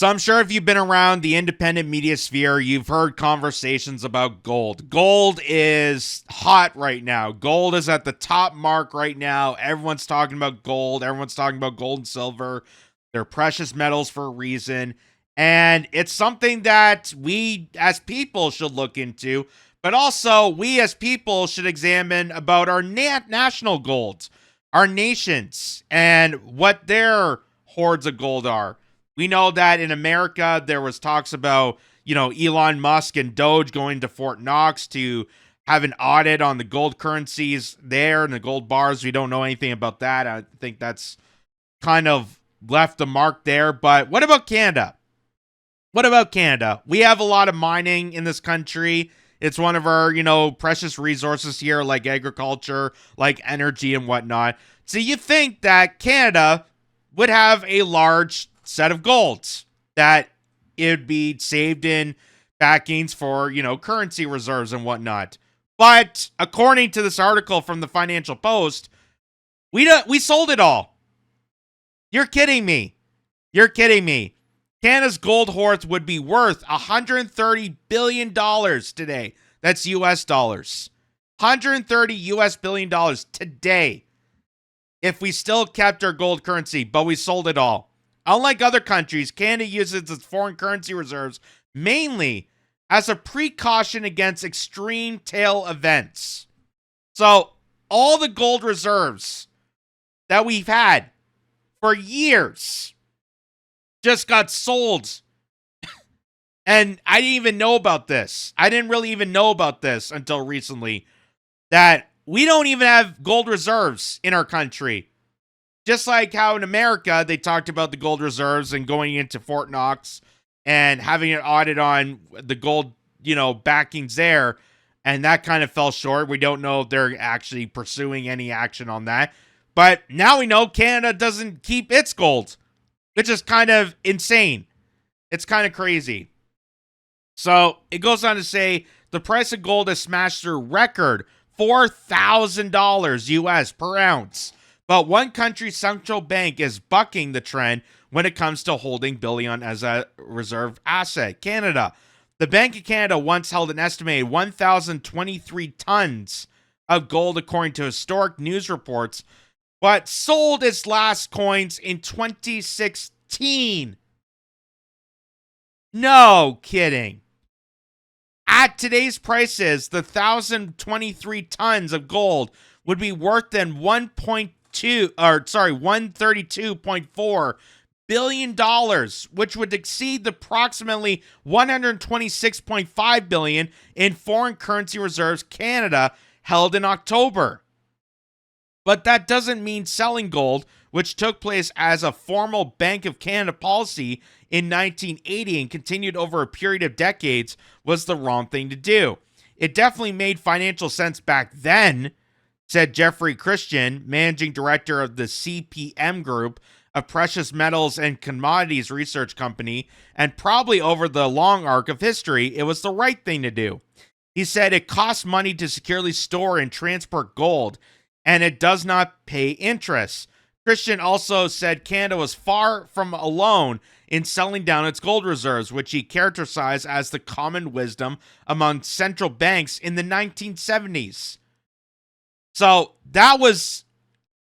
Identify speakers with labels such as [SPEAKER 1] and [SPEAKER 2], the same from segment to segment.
[SPEAKER 1] So I'm sure if you've been around the independent media sphere, you've heard conversations about gold. Gold is hot right now. Gold is at the top mark right now. Everyone's talking about gold. Everyone's talking about gold and silver. They're precious metals for a reason. And it's something that we as people should look into, but also we as people should examine about our national gold, our nations, and what their hoards of gold are. We know that in America, there was talks about, Elon Musk and Doge going to Fort Knox to have an audit on the gold currencies there and the gold bars. We don't know anything about that. I think that's kind of left a mark there. But what about Canada? What about Canada? We have a lot of mining in this country. It's one of our, precious resources here, like agriculture, like energy and whatnot. So you think that Canada would have a large set of golds that it would be saved in backings for, currency reserves and whatnot. But according to this article from the Financial Post, we sold it all. You're kidding me. You're kidding me. Canada's gold hoards would be worth $130 billion today. That's US dollars. $130 billion today if we still kept our gold currency, but we sold it all. Unlike other countries, Canada uses its foreign currency reserves mainly as a precaution against extreme tail events. So all the gold reserves that we've had for years just got sold. And I didn't even know about this. I didn't really even know about this until recently, that we don't even have gold reserves in our country. Just like how in America, they talked about the gold reserves and going into Fort Knox and having an audit on the gold, backings there. And that kind of fell short. We don't know if they're actually pursuing any action on that. But now we know Canada doesn't keep its gold, which is kind of insane. It's kind of crazy. So it goes on to say the price of gold has smashed through record $4,000 US per ounce. But one country's central bank is bucking the trend when it comes to holding bullion as a reserve asset. Canada. The Bank of Canada once held an estimated 1,023 tons of gold, according to historic news reports, but sold its last coins in 2016. No kidding. At today's prices, the 1,023 tons of gold would be worth than $132.4 billion, which would exceed the approximately $126.5 billion in foreign currency reserves Canada held in October. But that doesn't mean selling gold, which took place as a formal Bank of Canada policy in 1980 and continued over a period of decades, was the wrong thing to do. It definitely made financial sense back then, said Jeffrey Christian, managing director of the CPM Group, a precious metals and commodities research company, and probably over the long arc of history, it was the right thing to do. He said it costs money to securely store and transport gold, and it does not pay interest. Christian also said Canada was far from alone in selling down its gold reserves, which he characterized as the common wisdom among central banks in the 1970s. So that was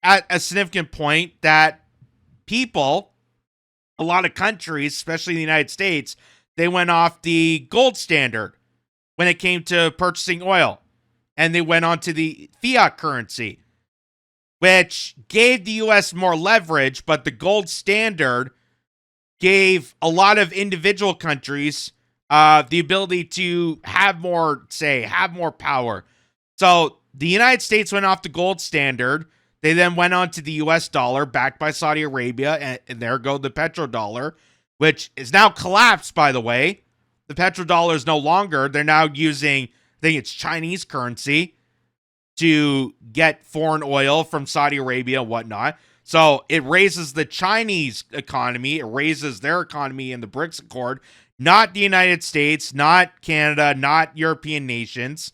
[SPEAKER 1] at a significant point that people, a lot of countries, especially the United States, they went off the gold standard when it came to purchasing oil. And they went on to the fiat currency, which gave the U.S. more leverage, but the gold standard gave a lot of individual countries the ability to have more say, have more power. So the United States went off the gold standard. They then went on to the U.S. dollar, backed by Saudi Arabia, and there go the petrodollar, which is now collapsed, by the way. The petrodollar is no longer. They're now using, I think it's Chinese currency, to get foreign oil from Saudi Arabia and whatnot. So it raises the Chinese economy. It raises their economy in the BRICS Accord, not the United States, not Canada, not European nations.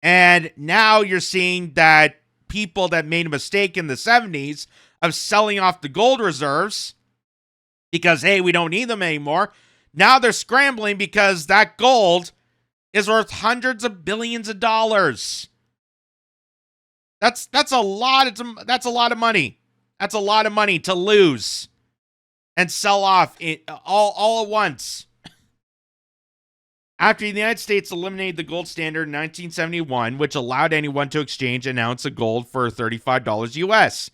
[SPEAKER 1] And now you're seeing that people that made a mistake in the 70s of selling off the gold reserves, because, hey, we don't need them anymore. Now they're scrambling because that gold is worth hundreds of billions of dollars. That's a lot of that's a lot of money. That's a lot of money to lose and sell off all at once. After the United States eliminated the gold standard in 1971, which allowed anyone to exchange an ounce of gold for $35 US,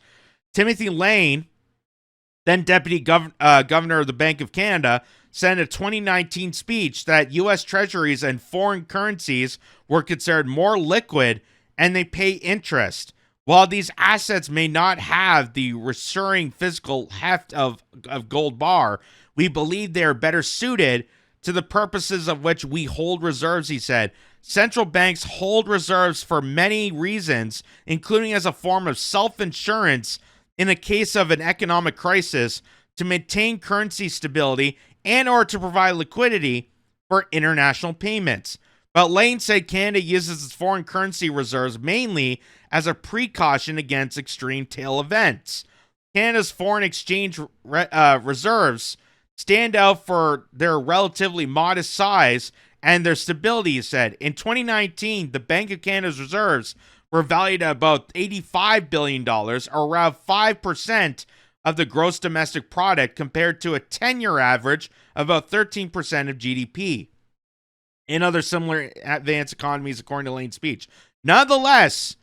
[SPEAKER 1] Timothy Lane, then Deputy Governor of the Bank of Canada, said in a 2019 speech that U.S. treasuries and foreign currencies were considered more liquid and they pay interest. While these assets may not have the recurring physical heft of gold bar, we believe they are better suited to the purposes of which we hold reserves, he said. Central banks hold reserves for many reasons, including as a form of self-insurance in the case of an economic crisis, to maintain currency stability and or to provide liquidity for international payments. But Lane said Canada uses its foreign currency reserves mainly as a precaution against extreme tail events. Canada's foreign exchange reserves stand out for their relatively modest size and their stability, he said. In 2019, the Bank of Canada's reserves were valued at about $85 billion, or around 5% of the gross domestic product, compared to a 10-year average of about 13% of GDP in other similar advanced economies, according to Lane's speech. Nonetheless,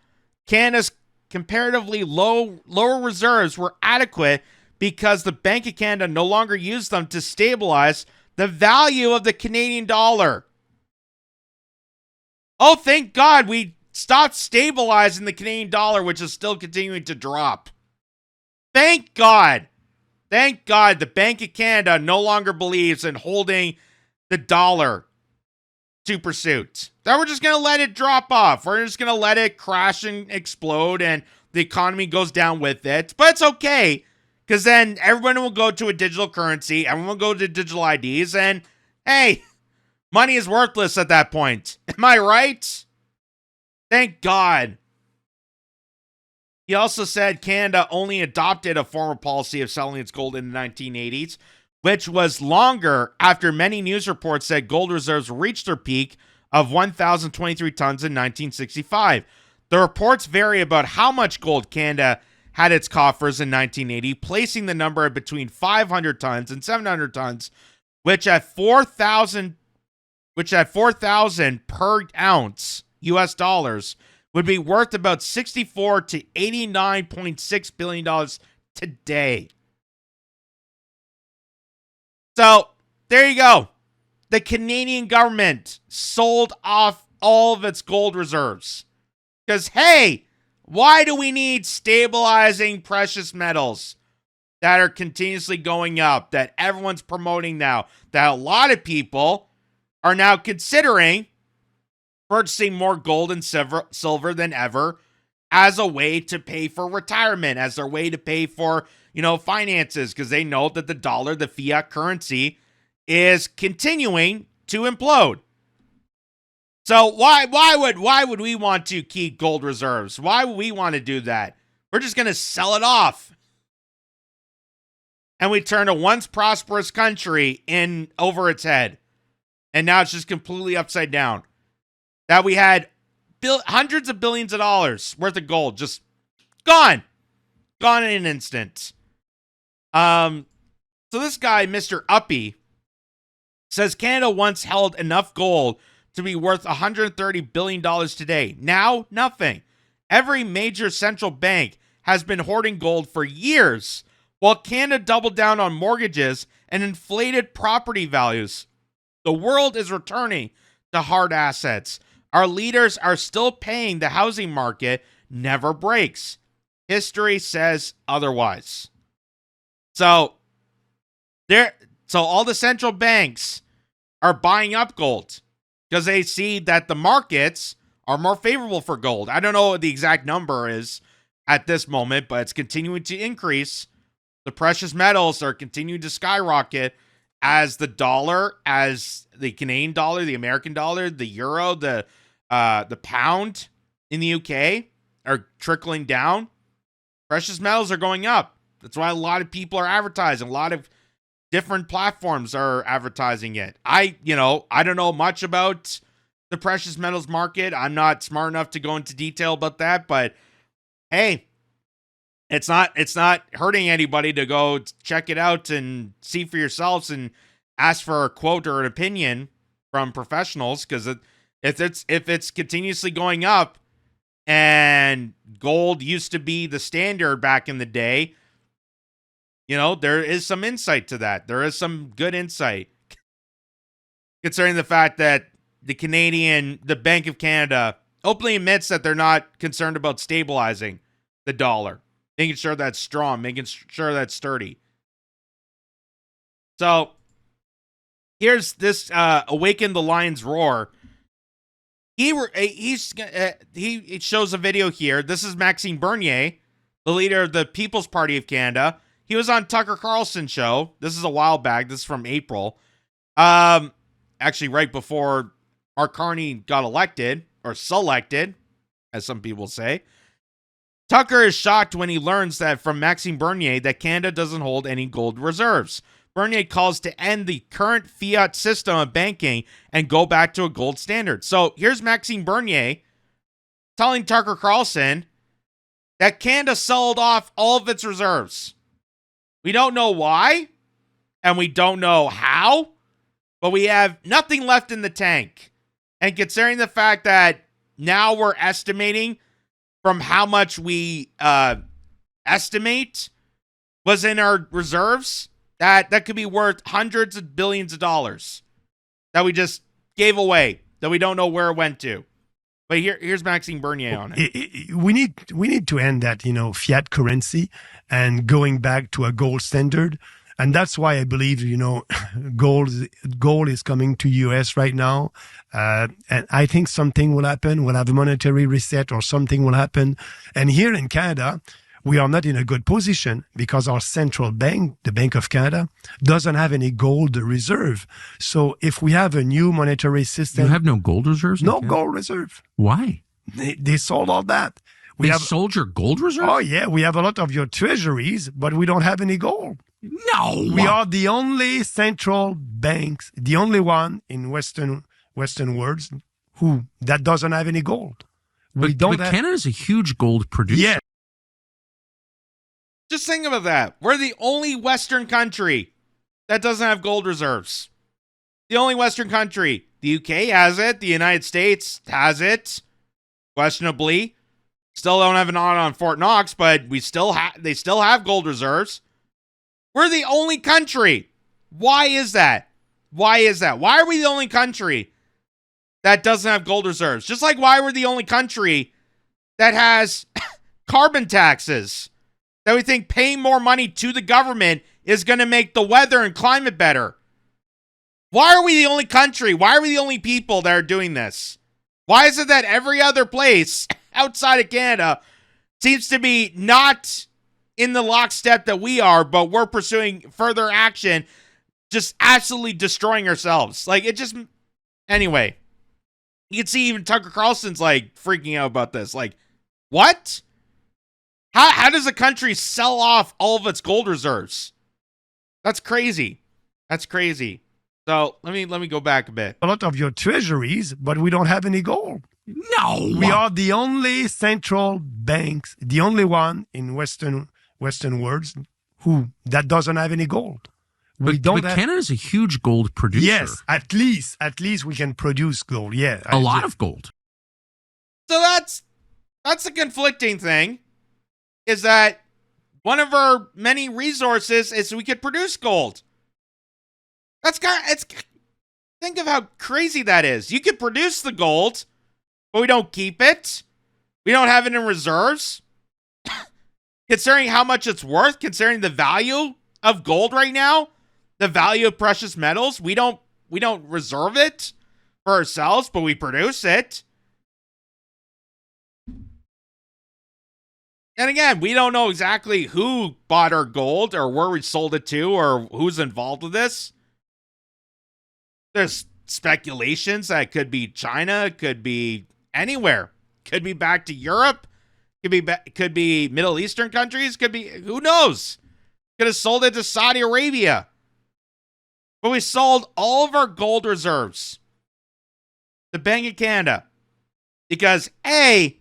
[SPEAKER 1] Canada's comparatively lower reserves were adequate because the Bank of Canada no longer used them to stabilize the value of the Canadian dollar. Oh, thank God we stopped stabilizing the Canadian dollar, which is still continuing to drop. Thank God. Thank God the Bank of Canada no longer believes in holding the dollar to pursuit. That we're just going to let it drop off. We're just going to let it crash and explode and the economy goes down with it. But it's okay, because then everyone will go to a digital currency. Everyone will go to digital IDs. And, hey, money is worthless at that point. Am I right? Thank God. He also said Canada only adopted a former policy of selling its gold in the 1980s, which was longer after many news reports said gold reserves reached their peak of 1,023 tons in 1965. The reports vary about how much gold Canada had its coffers in 1980, placing the number at between 500 tons and 700 tons, which at 4,000 per ounce US dollars would be worth about $64 to $89.6 billion today. So, there you go. The Canadian government sold off all of its gold reserves. Because, hey, why do we need stabilizing precious metals that are continuously going up, that everyone's promoting now, that a lot of people are now considering purchasing more gold and silver than ever as a way to pay for retirement, as their way to pay for, finances, because they know that the dollar, the fiat currency, is continuing to implode. So why would we want to keep gold reserves? Why would we want to do that? We're just going to sell it off. And we turn a once prosperous country in over its head. And now it's just completely upside down. That we had hundreds of billions of dollars worth of gold just gone in an instant. So this guy, Mr. Uppy, says Canada once held enough gold to be worth $130 billion today. Now, nothing. Every major central bank has been hoarding gold for years, while Canada doubled down on mortgages and inflated property values. The world is returning to hard assets. Our leaders are still paying the housing market never breaks. History says otherwise. So all the central banks are buying up gold because they see that the markets are more favorable for gold. I don't know what the exact number is at this moment, but it's continuing to increase. The precious metals are continuing to skyrocket as the dollar, as the Canadian dollar, the American dollar, the euro, the pound in the UK are trickling down. Precious metals are going up. That's why a lot of people are advertising. A lot of different platforms are advertising it. I don't know much about the precious metals market. I'm not smart enough to go into detail about that, but hey, it's not hurting anybody to go check it out and see for yourselves and ask for a quote or an opinion from professionals, because if it's continuously going up, and gold used to be the standard back in the day, there is some insight to that. There is some good insight concerning the fact that the Bank of Canada openly admits that they're not concerned about stabilizing the dollar, making sure that's strong, making sure that's sturdy. So here's this Awaken the Lion's Roar. He shows a video here. This is Maxime Bernier, the leader of the People's Party of Canada. He was on Tucker Carlson's show. This is a while back. This is from April. Actually, right before Mark Carney got elected, or selected, as some people say. Tucker is shocked when he learns that from Maxime Bernier that Canada doesn't hold any gold reserves. Bernier calls to end the current fiat system of banking and go back to a gold standard. So here's Maxime Bernier telling Tucker Carlson that Canada sold off all of its reserves. We don't know why, and we don't know how, but we have nothing left in the tank. And considering the fact that now we're estimating from how much we estimate was in our reserves, that could be worth hundreds of billions of dollars that we just gave away, that we don't know where it went to. But here's Maxime Bernier on it.
[SPEAKER 2] We need to end that, fiat currency and going back to a gold standard. And that's why I believe, gold is coming to US right now. And I think something will happen. We'll have a monetary reset or something will happen. And here in Canada, we are not in a good position because our central bank, the Bank of Canada, doesn't have any gold reserve. So if we have a new monetary system...
[SPEAKER 3] You have no gold reserves?
[SPEAKER 2] No gold reserve.
[SPEAKER 3] Why?
[SPEAKER 2] They sold all that.
[SPEAKER 3] They sold your gold reserves?
[SPEAKER 2] Oh, yeah. We have a lot of your treasuries, but we don't have any gold.
[SPEAKER 3] No.
[SPEAKER 2] We are the only central banks, the only one in Western world that doesn't have any gold.
[SPEAKER 3] But Canada is a huge gold producer.
[SPEAKER 2] Yeah.
[SPEAKER 1] Just think about that. We're the only Western country that doesn't have gold reserves. The only Western country. The UK has it. The United States has it. Questionably. Still don't have an audit on Fort Knox, but they still have gold reserves. We're the only country. Why is that? Why are we the only country that doesn't have gold reserves? Just like why we're the only country that has carbon taxes, that we think paying more money to the government is going to make the weather and climate better. Why are we the only country? Why are we the only people that are doing this? Why is it that every other place outside of Canada seems to be not in the lockstep that we are, but we're pursuing further action, just absolutely destroying ourselves? Anyway, you can see even Tucker Carlson's freaking out about this. What? How does a country sell off all of its gold reserves? That's crazy. So let me go back a bit.
[SPEAKER 2] A lot of your treasuries, but we don't have any gold.
[SPEAKER 3] No.
[SPEAKER 2] We are the only central banks, the only one in Western world that doesn't have any gold.
[SPEAKER 3] But Canada is a huge gold producer.
[SPEAKER 2] Yes, at least we can produce gold. Yeah,
[SPEAKER 3] a lot of gold.
[SPEAKER 1] So that's a conflicting thing. Is that one of our many resources is we could produce gold. Think of how crazy that is. You could produce the gold, but we don't keep it. We don't have it in reserves. Considering how much it's worth, considering the value of gold right now, the value of precious metals, we don't reserve it for ourselves, but we produce it. And again, we don't know exactly who bought our gold or where we sold it to or who's involved with this. There's speculations that it could be China, it could be anywhere. Could be back to Europe, could be Middle Eastern countries, could be, who knows? Could have sold it to Saudi Arabia. But we sold all of our gold reserves to Bank of Canada because, A,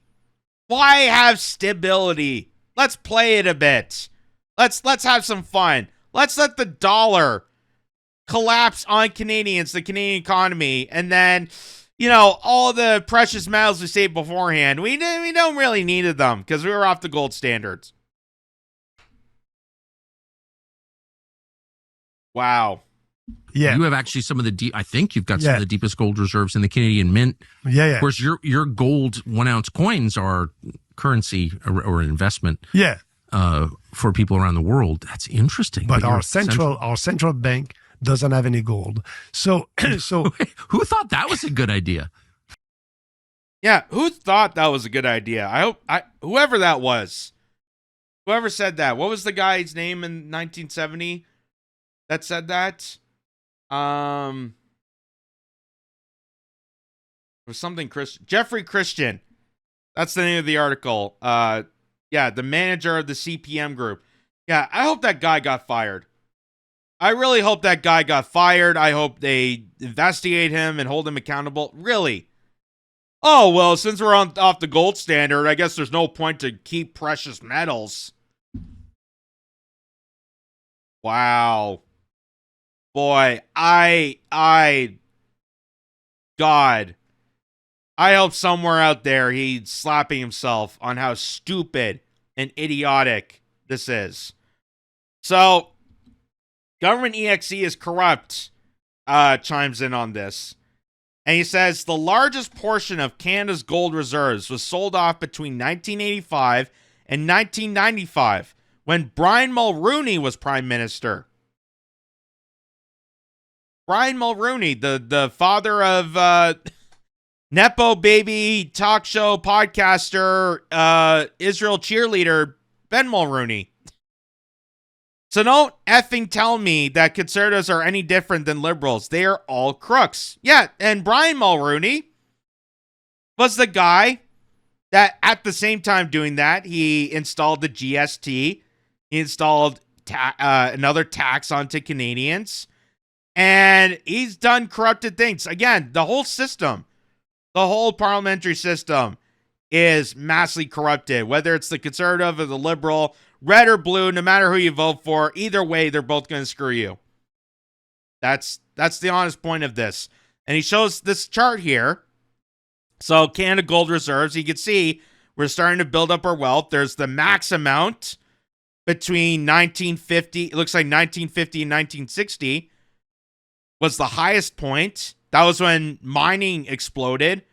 [SPEAKER 1] why have stability? Let's play it a bit. Let's have some fun. Let's let the dollar collapse on Canadians, the Canadian economy, and then, all the precious metals we saved beforehand, we don't really needed them because we were off the gold standards. Wow.
[SPEAKER 3] Yeah. You have actually some of the I think you've got some of the deepest gold reserves in the Canadian Mint.
[SPEAKER 2] Yeah.
[SPEAKER 3] Of course, your gold 1 ounce coins are currency or an investment.
[SPEAKER 2] Yeah.
[SPEAKER 3] For people around the world. That's interesting.
[SPEAKER 2] But our central bank doesn't have any gold. So
[SPEAKER 3] who thought that was a good idea?
[SPEAKER 1] Yeah, who thought that was a good idea? Whoever that was. Whoever said that. What was the guy's name in 1970 that said that? It was something Jeffrey Christian. That's the name of the article. Yeah, the manager of the CPM group. Yeah, I hope that guy got fired. I really hope that guy got fired. I hope they investigate him and hold him accountable. Really? Oh, well, since we're off the gold standard, I guess there's no point to keep precious metals. Wow. Boy, God. I hope somewhere out there he's slapping himself on how stupid and idiotic this is. So, Government EXE is corrupt, chimes in on this. And he says, the largest portion of Canada's gold reserves was sold off between 1985 and 1995, when Brian Mulroney was Prime Minister. Brian Mulroney, the father of Nepo baby talk show podcaster, Israel cheerleader, Ben Mulroney. So don't effing tell me that conservatives are any different than liberals. They are all crooks. Yeah, and Brian Mulroney was the guy that at the same time doing that, he installed the GST. He installed another tax onto Canadians. And he's done corrupted things. Again, the whole system, the whole parliamentary system is massively corrupted. Whether it's the conservative or the liberal, red or blue, no matter who you vote for, either way, they're both going to screw you. That's the honest point of this. And he shows this chart here. So Canada gold reserves, you can see we're starting to build up our wealth. There's the max amount between 1950, it looks like 1950 and 1960 was the highest point. That was when mining exploded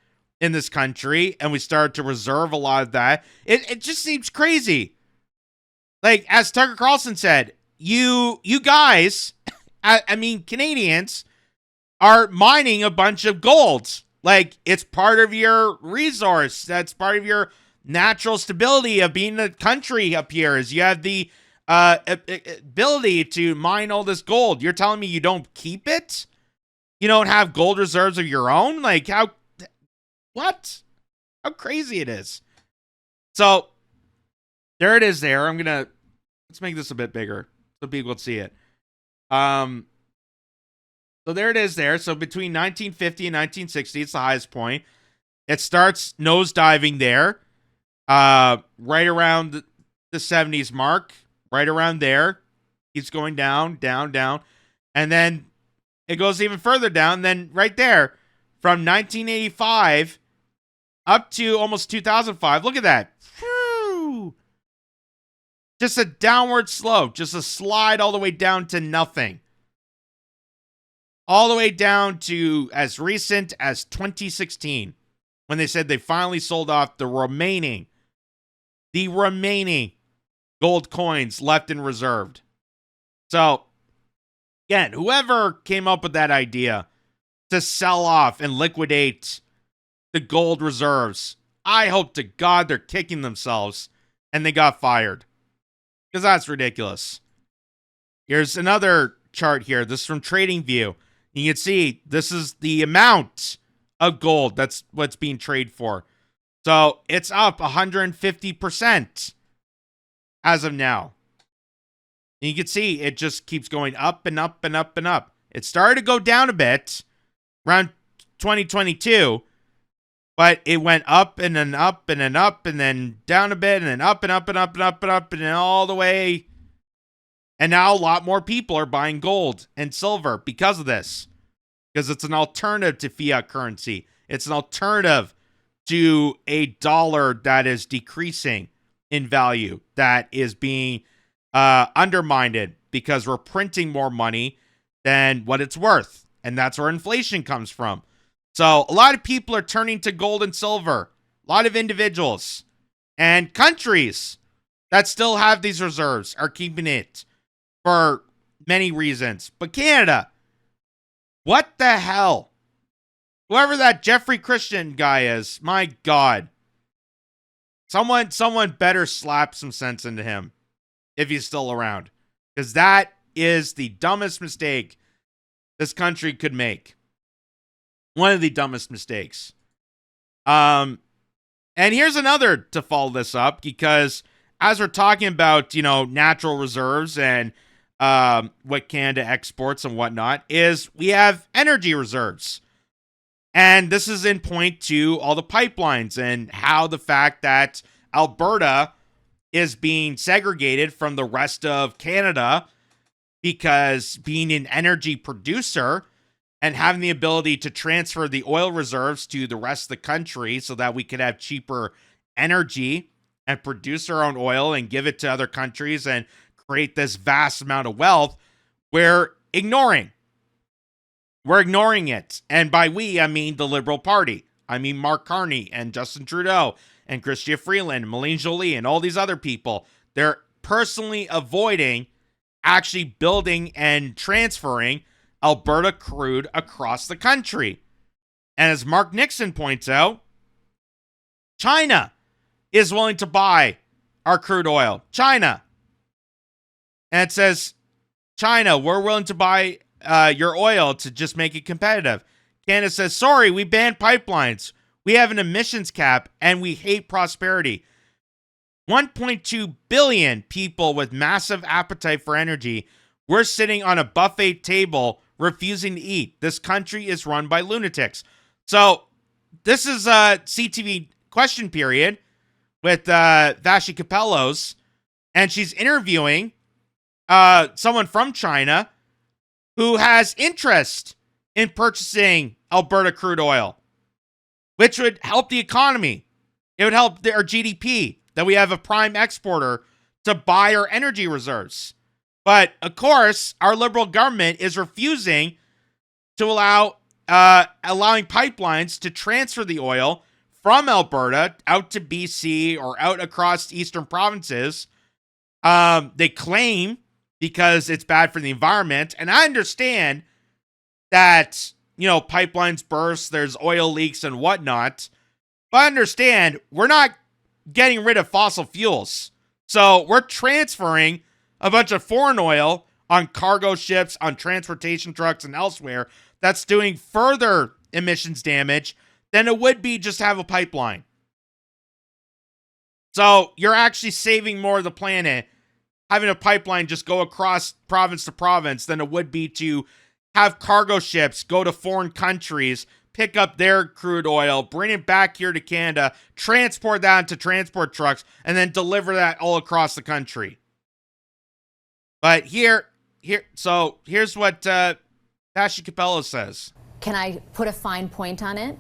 [SPEAKER 1] in this country, and we started to reserve a lot of that. It just seems crazy. Like, as Tucker Carlson said, you guys, I mean, Canadians, are mining a bunch of gold. Like, it's part of your resource. That's part of your natural stability of being a country up here, is you have the ability to mine all this gold. You're telling me you don't keep it? You don't have gold reserves of your own? Like, what? How crazy it is. So, there it is there. Let's make this a bit bigger so people can see it. So there it is there. So between 1950 and 1960, it's the highest point. It starts nosediving there, right around the 70s mark, right around there. Keeps going down, down, down. And then it goes even further down. Then right there, from 1985 up to almost 2005. Look at that. Whew. Just a downward slope, just a slide all the way down to nothing. All the way down to as recent as 2016, when they said they finally sold off the remaining gold coins left and reserved. So, again, whoever came up with that idea to sell off and liquidate the gold reserves, I hope to God they're kicking themselves and they got fired. Because that's ridiculous. Here's another chart here. This is from TradingView. You can see this is the amount of gold that's what's being traded for. So it's up 150% as of now. And you can see it just keeps going up and up and up and up. It started to go down a bit around 2022, but it went up and then up and then up and then down a bit and then up and up and up and up and up and then all the way. And now a lot more people are buying gold and silver because of this, because it's an alternative to fiat currency. It's an alternative to a dollar that is decreasing in value, that is being undermined because we're printing more money than what it's worth. And that's where inflation comes from. So a lot of people are turning to gold and silver. A lot of individuals and countries that still have these reserves are keeping it for many reasons. But Canada, what the hell? Whoever that Jeffrey Christian guy is, my God. Someone better slap some sense into him if he's still around. Because that is the dumbest mistake this country could make. One of the dumbest mistakes. And here's another to follow this up, because as we're talking about, natural reserves and what Canada exports and whatnot, is we have energy reserves. And this is in point to all the pipelines and how the fact that Alberta is being segregated from the rest of Canada, because being an energy producer and having the ability to transfer the oil reserves to the rest of the country so that we could have cheaper energy and produce our own oil and give it to other countries and create this vast amount of wealth, we're ignoring. We're ignoring it. And by we, I mean the Liberal Party. I mean Mark Carney and Justin Trudeau and Chrystia Freeland, Meline Joly, and all these other people. They're personally avoiding actually building and transferring Alberta crude across the country. And as Mark Nixon points out, China is willing to buy our crude oil. China. And it says, China, we're willing to buy your oil to just make it competitive. Canada says, sorry, we banned pipelines. We have an emissions cap and we hate prosperity. 1.2 billion people with massive appetite for energy. We're sitting on a buffet table refusing to eat. This country is run by lunatics. So this is a CTV question period with Vashi Capellos, and she's interviewing someone from China who has interest in purchasing Alberta crude oil, which would help the economy. It would help our GDP, that we have a prime exporter to buy our energy reserves. But, of course, our Liberal government is refusing to allowing pipelines to transfer the oil from Alberta out to BC or out across eastern provinces. They claim because it's bad for the environment. And I understand that, pipelines burst, there's oil leaks and whatnot. But I understand we're not getting rid of fossil fuels. So we're transferring a bunch of foreign oil on cargo ships, on transportation trucks, and elsewhere that's doing further emissions damage than it would be just to have a pipeline. So you're actually saving more of the planet having a pipeline just go across province to province than it would be to have cargo ships go to foreign countries, pick up their crude oil, bring it back here to Canada, transport that into transport trucks, and then deliver that all across the country. But here's what Vashi Capello says.
[SPEAKER 4] Can I put a fine point on it?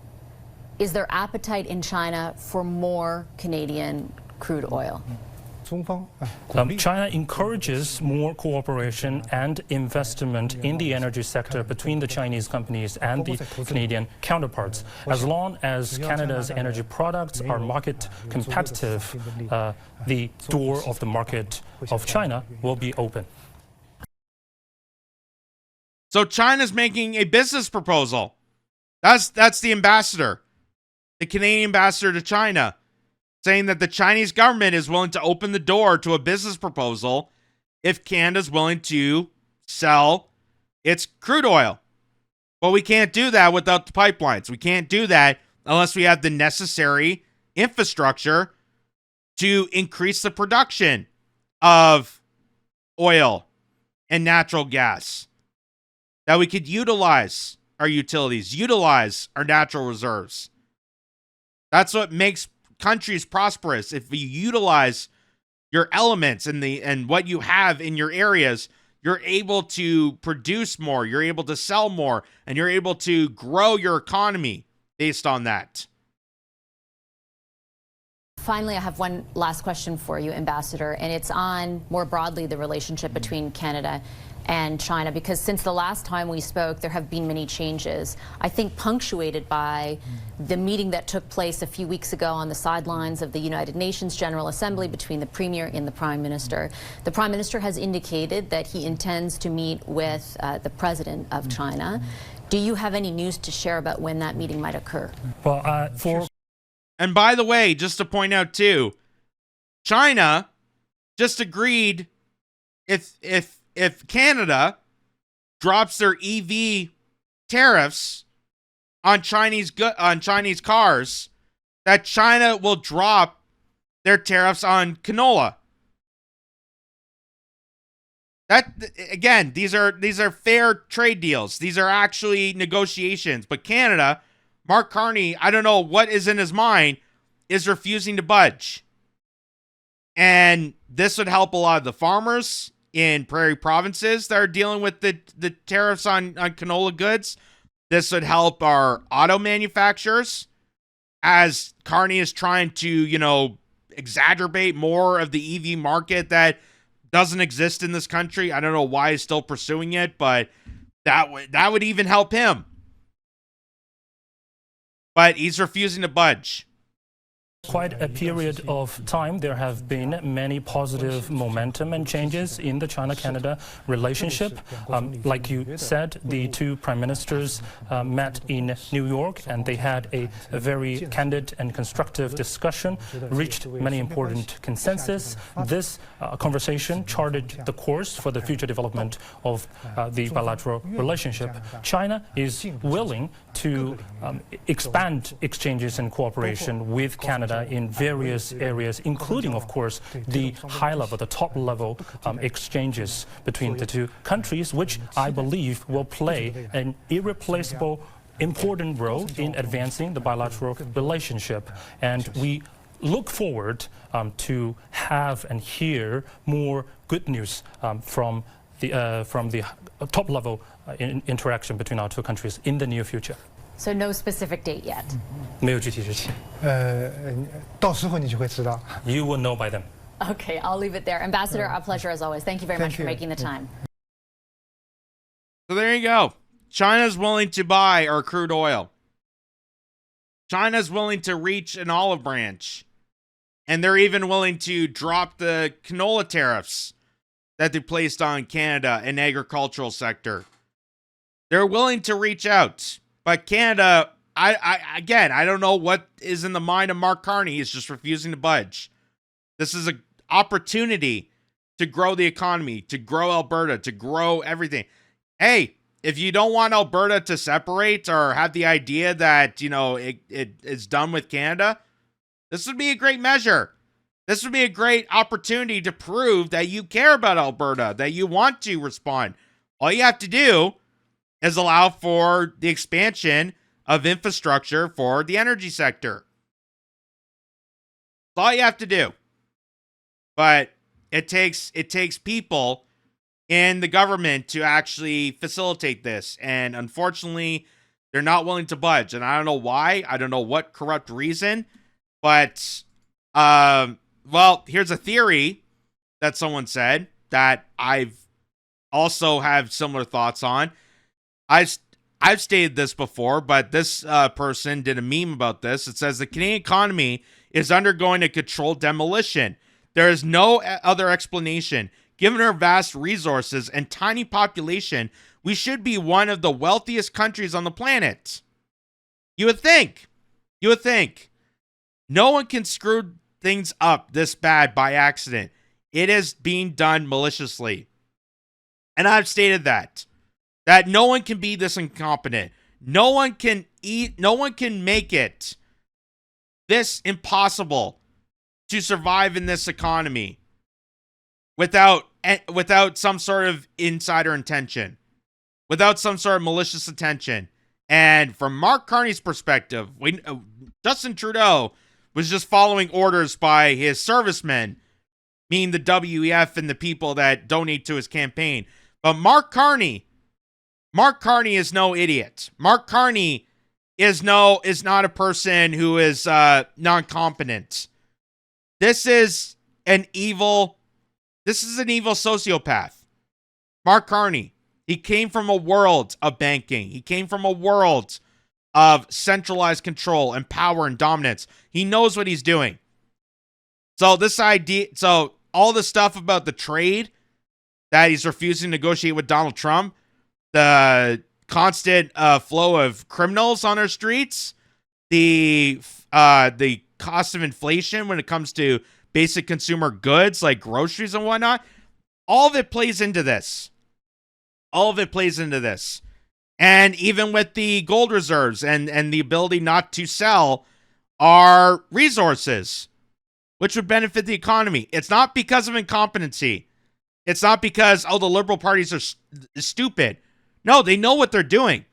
[SPEAKER 4] Is there appetite in China for more Canadian crude oil?
[SPEAKER 5] China encourages more cooperation and investment in the energy sector between the Chinese companies and the Canadian counterparts. As long as Canada's energy products are market competitive, the door of the market of China will be open.
[SPEAKER 1] So China's making a business proposal. That's the ambassador, the Canadian ambassador to China, saying that the Chinese government is willing to open the door to a business proposal if Canada's willing to sell its crude oil. But we can't do that without the pipelines. We can't do that unless we have the necessary infrastructure to increase the production of oil and natural gas. that we could utilize our utilities, utilize our natural reserves. That's what makes countries prosperous. If you utilize your elements and what you have in your areas, you're able to produce more, you're able to sell more, and you're able to grow your economy based on that.
[SPEAKER 4] Finally, I have one last question for you, Ambassador, and it's on, more broadly, the relationship between Canada and China, because since the last time we spoke, there have been many changes, I think punctuated by the meeting that took place a few weeks ago on the sidelines of the United Nations General Assembly between the Premier and the Prime Minister. The Prime Minister has indicated that he intends to meet with the President of China. Do you have any news to share about when that meeting might occur?
[SPEAKER 5] Well,
[SPEAKER 1] And by the way, just to point out too, China just agreed if Canada drops their EV tariffs on Chinese cars, that China will drop their tariffs on canola. That, again, these are fair trade deals. These are actually negotiations. But Canada, Mark Carney, I don't know what is in his mind, is refusing to budge. And this would help a lot of the farmers in prairie provinces that are dealing with the tariffs on canola goods. This would help our auto manufacturers as Carney is trying to, exacerbate more of the EV market that doesn't exist in this country. I don't know why he's still pursuing it, but that would even help him. But he's refusing to budge.
[SPEAKER 5] Quite a period of time, there have been many positive momentum and changes in the China-Canada relationship. Like you said, the two prime ministers met in New York, and they had a very candid and constructive discussion, reached many important consensus. This conversation charted the course for the future development of the bilateral relationship. China is willing to expand exchanges and cooperation with Canada in various areas, including, of course, the high-level, the top-level exchanges between the two countries, which I believe will play an irreplaceable, important role in advancing the bilateral relationship. And we look forward to have and hear more good news from the top-level interaction between our two countries in the near future.
[SPEAKER 4] So no specific date yet.
[SPEAKER 5] 没有具体日期。
[SPEAKER 6] 到时候你就会知道。
[SPEAKER 5] You will know by then.
[SPEAKER 4] Okay, I'll leave it there. Ambassador, a pleasure as always. Thank you very much for making the time.
[SPEAKER 1] So there you go. China's willing to buy our crude oil. China's willing to reach an olive branch. And they're even willing to drop the canola tariffs that they placed on Canada and agricultural sector. They're willing to reach out. But Canada, I don't know what is in the mind of Mark Carney. He's just refusing to budge. This is an opportunity to grow the economy, to grow Alberta, to grow everything. Hey, if you don't want Alberta to separate or have the idea that, it is done with Canada, this would be a great measure. This would be a great opportunity to prove that you care about Alberta, that you want to respond. All you have to do is allow for the expansion of infrastructure for the energy sector. That's all you have to do. But it takes people in the government to actually facilitate this. And unfortunately, they're not willing to budge. And I don't know why. I don't know what corrupt reason. But, here's a theory that someone said that I've also have similar thoughts on. I've stated this before, but this person did a meme about this. It says the Canadian economy is undergoing a controlled demolition. There is no other explanation. Given our vast resources and tiny population, we should be one of the wealthiest countries on the planet. You would think. No one can screw things up this bad by accident. It is being done maliciously. And I've stated that no one can be this incompetent. No one can make it this impossible to survive in this economy without some sort of insider intention. without some sort of malicious intention. And from Mark Carney's perspective, Justin Trudeau was just following orders by his servicemen, meaning the WEF and the people that donate to his campaign. But Mark Carney is no idiot. Mark Carney is not a person who is non-competent. This is an evil sociopath. Mark Carney. He came from a world of banking. He came from a world of centralized control and power and dominance. He knows what he's doing. So all the stuff about the trade that he's refusing to negotiate with Donald Trump, the constant flow of criminals on our streets, the cost of inflation when it comes to basic consumer goods like groceries and whatnot, all of it plays into this. And even with the gold reserves and the ability not to sell our resources, which would benefit the economy. It's not because of incompetency. It's not because, the liberal parties are stupid. No, they know what they're doing.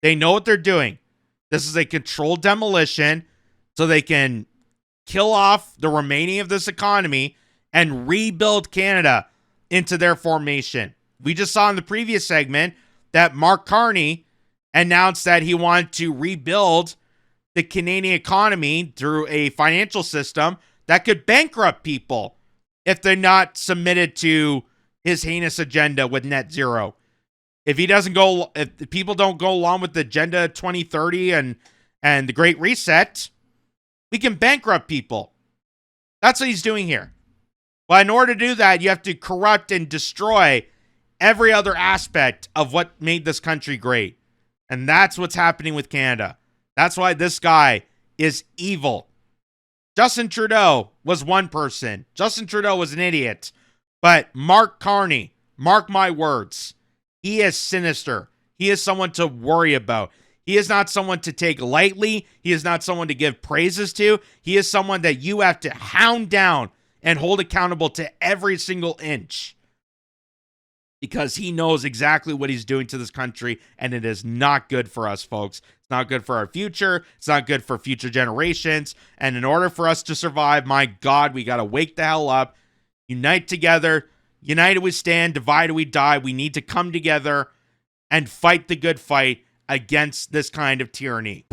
[SPEAKER 1] This is a controlled demolition so they can kill off the remaining of this economy and rebuild Canada into their formation. We just saw in the previous segment that Mark Carney announced that he wanted to rebuild the Canadian economy through a financial system that could bankrupt people if they're not submitted to his heinous agenda with net zero. If the people don't go along with the Agenda 2030 and the Great Reset, we can bankrupt people. That's what he's doing here. But in order to do that, you have to corrupt and destroy every other aspect of what made this country great. And that's what's happening with Canada. That's why this guy is evil. Justin Trudeau was one person. Justin Trudeau was an idiot. But Mark Carney, mark my words, he is sinister. He is someone to worry about. He is not someone to take lightly. He is not someone to give praises to. He is someone that you have to hound down and hold accountable to every single inch. Because he knows exactly what he's doing to this country, and it is not good for us, folks. It's not good for our future. It's not good for future generations. And in order for us to survive, my God, we got to wake the hell up, unite together. United we stand, divided we die. We need to come together and fight the good fight against this kind of tyranny.